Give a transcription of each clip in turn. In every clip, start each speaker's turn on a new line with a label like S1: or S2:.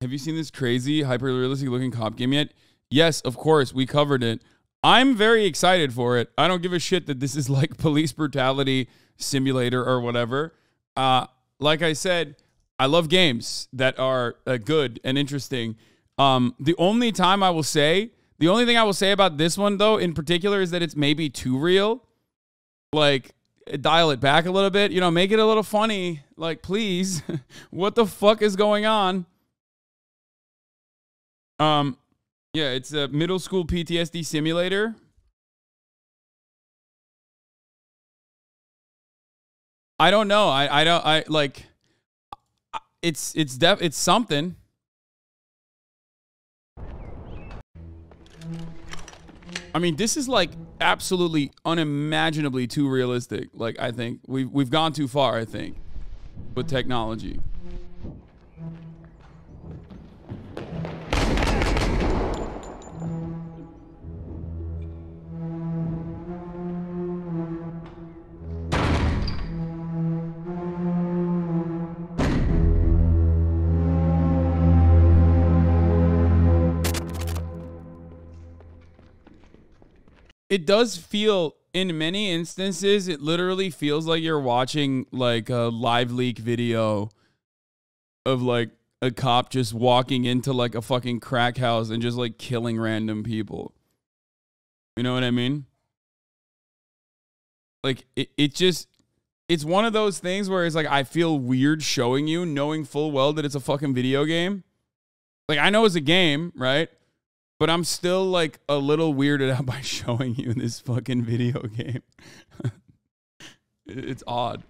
S1: Have you seen this crazy, hyper-realistic looking cop game yet? Yes, of course. We covered it. I'm very excited for it. I don't give a shit that this is like police brutality simulator or whatever. Like I said, I love games that are good and interesting. The only thing I will say about this one, though, in particular, is that it's maybe too real. Like, dial it back a little bit. You know, make it a little funny. Like, please. What the fuck is going on? Yeah, it's a middle school PTSD simulator. I don't know. It's something. I mean, this is like absolutely unimaginably too realistic. Like, I think we've gone too far, I think, with technology. It does feel, in many instances, it literally feels like you're watching like a live leak video of like a cop just walking into like a fucking crack house and just like killing random people. You know what I mean? Like it's one of those things where it's like, I feel weird showing you, knowing full well that it's a fucking video game. Like, I know it's a game, right? But I'm still, like, a little weirded out by showing you this fucking video game. It's odd.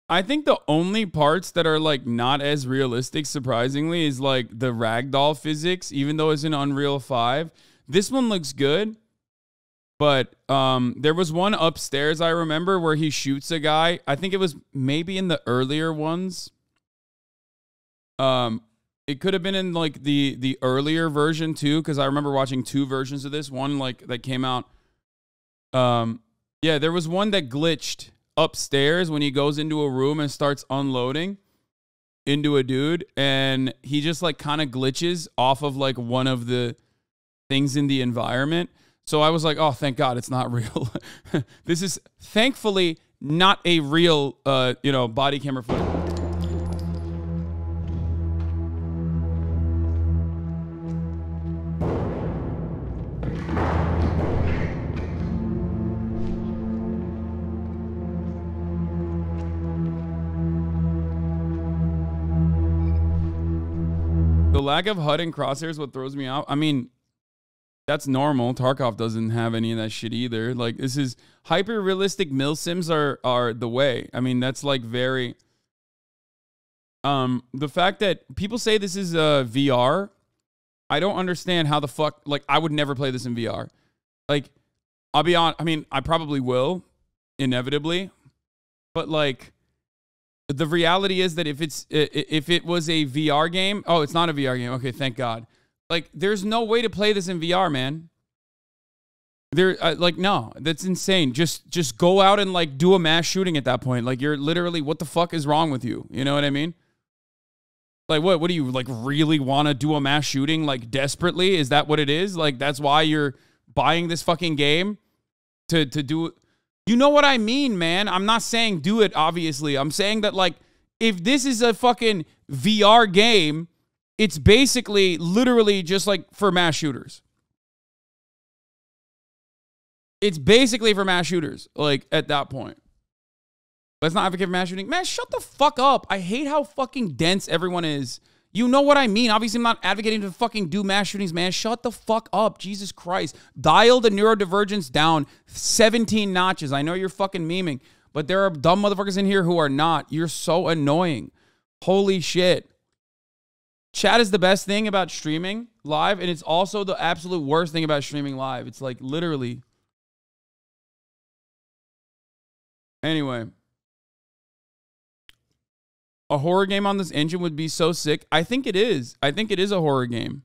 S1: I think the only parts that are like not as realistic, surprisingly, is like the ragdoll physics, even though it's in Unreal 5. This one looks good, but there was one upstairs I remember where he shoots a guy. I think it was maybe in the earlier ones. It could have been in like the earlier version too, because I remember watching 2 versions of this. One like that came out. Yeah, there was one that glitched upstairs when he goes into a room and starts unloading into a dude, and he just like kind of glitches off of like one of the things in the environment. So I was like, oh, thank God it's not real. This is thankfully not a real body camera footage. The lack of HUD and crosshairs what throws me out. I mean, that's normal. Tarkov doesn't have any of that shit either. Like, this is hyper-realistic milsims are the way. I mean, that's like very... the fact that people say this is VR, I don't understand how the fuck... Like, I would never play this in VR. Like, I'll be honest. I mean, I probably will, inevitably. But, like... The reality is that if it was a VR game, oh, it's not a VR game. Okay, thank God. Like, there's no way to play this in VR, man. Like, no, that's insane. Just go out and like do a mass shooting at that point. Like, you're literally, what the fuck is wrong with you? You know what I mean? Like, what do you like really want to do a mass shooting like desperately? Is that what it is? Like, that's why you're buying this fucking game to do it. You know what I mean, man? I'm not saying do it, obviously. I'm saying that, like, if this is a fucking VR game, it's basically literally just, like, for mass shooters. It's basically for mass shooters, like, at that point. Let's not advocate for mass shooting. Man, shut the fuck up. I hate how fucking dense everyone is. You know what I mean? Obviously, I'm not advocating to fucking do mass shootings, man. Shut the fuck up. Jesus Christ. Dial the neurodivergence down 17 notches. I know you're fucking memeing, but there are dumb motherfuckers in here who are not. You're so annoying. Holy shit. Chat is the best thing about streaming live, and it's also the absolute worst thing about streaming live. It's like literally. Anyway. A horror game on this engine would be so sick. I think it is. I think it is a horror game.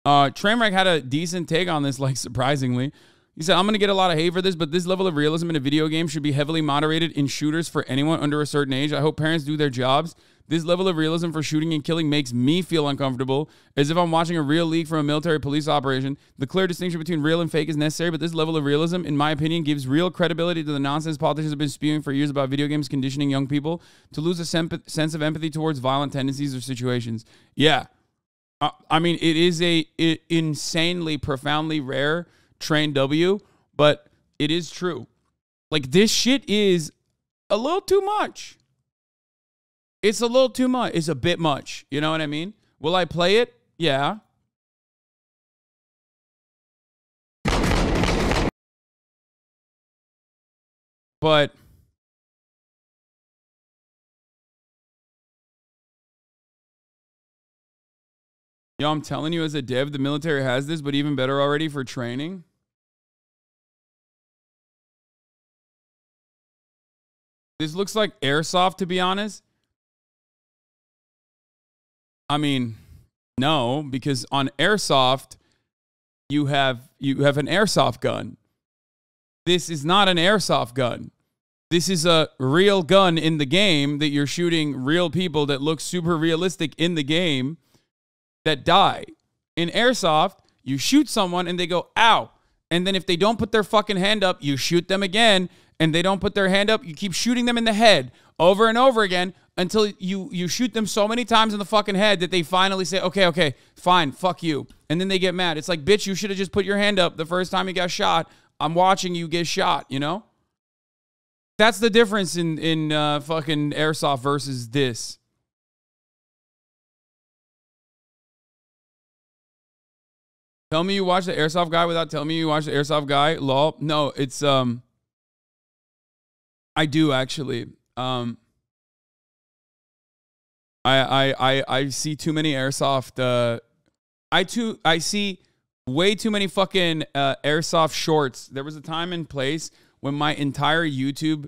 S1: Trainwreck had a decent take on this, like, surprisingly. He said, I'm going to get a lot of hate for this, but this level of realism in a video game should be heavily moderated in shooters for anyone under a certain age. I hope parents do their jobs. This level of realism for shooting and killing makes me feel uncomfortable, as if I'm watching a real leak from a military police operation. The clear distinction between real and fake is necessary, but this level of realism, in my opinion, gives real credibility to the nonsense politicians have been spewing for years about video games conditioning young people to lose a sense of empathy towards violent tendencies or situations. Yeah. I mean, it is a insanely, profoundly rare Train W, but it is true. Like, this shit is a little too much. It's a little too much. It's a bit much. You know what I mean? Will I play it? Yeah. But yo, I'm telling you, as a dev, the military has this, but even better already for training. This looks like airsoft, to be honest. I mean, no, because on airsoft, you have an airsoft gun. This is not an airsoft gun. This is a real gun in the game that you're shooting real people that look super realistic in the game that die. In airsoft, you shoot someone and they go, ow. And then if they don't put their fucking hand up, you shoot them again. And they don't put their hand up, you keep shooting them in the head over and over again until you shoot them so many times in the fucking head that they finally say, okay, fine, fuck you. And then they get mad. It's like, bitch, you should have just put your hand up the first time you got shot. I'm watching you get shot, you know? That's the difference in fucking airsoft versus this. Tell me you watch the airsoft guy without telling me you watch the airsoft guy. Lol. No, it's I do actually. I see too many airsoft. I see way too many fucking airsoft shorts. There was a time and place when my entire YouTube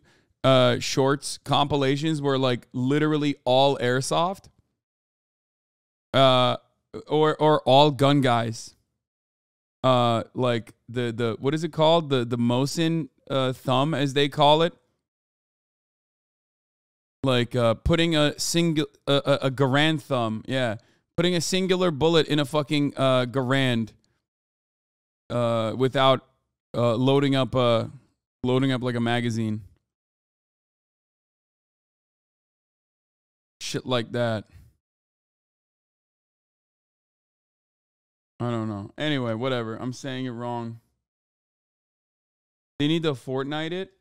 S1: shorts compilations were like literally all airsoft. Or all gun guys. Like the what is it called? The Mosin thumb, as they call it. Like putting a Garand thumb, yeah, putting a singular bullet in a fucking Garand without loading up like a magazine, shit like that. I don't know. Anyway, whatever. I'm saying it wrong. They need to Fortnite it.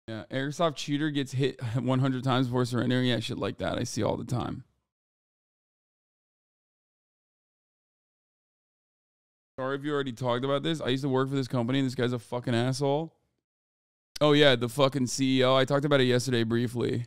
S1: Yeah, airsoft shooter gets hit 100 times before surrendering. Yeah, shit like that. I see all the time. Sorry if you already talked about this. I used to work for this company, and this guy's a fucking asshole. Oh, yeah, the fucking CEO. I talked about it yesterday briefly.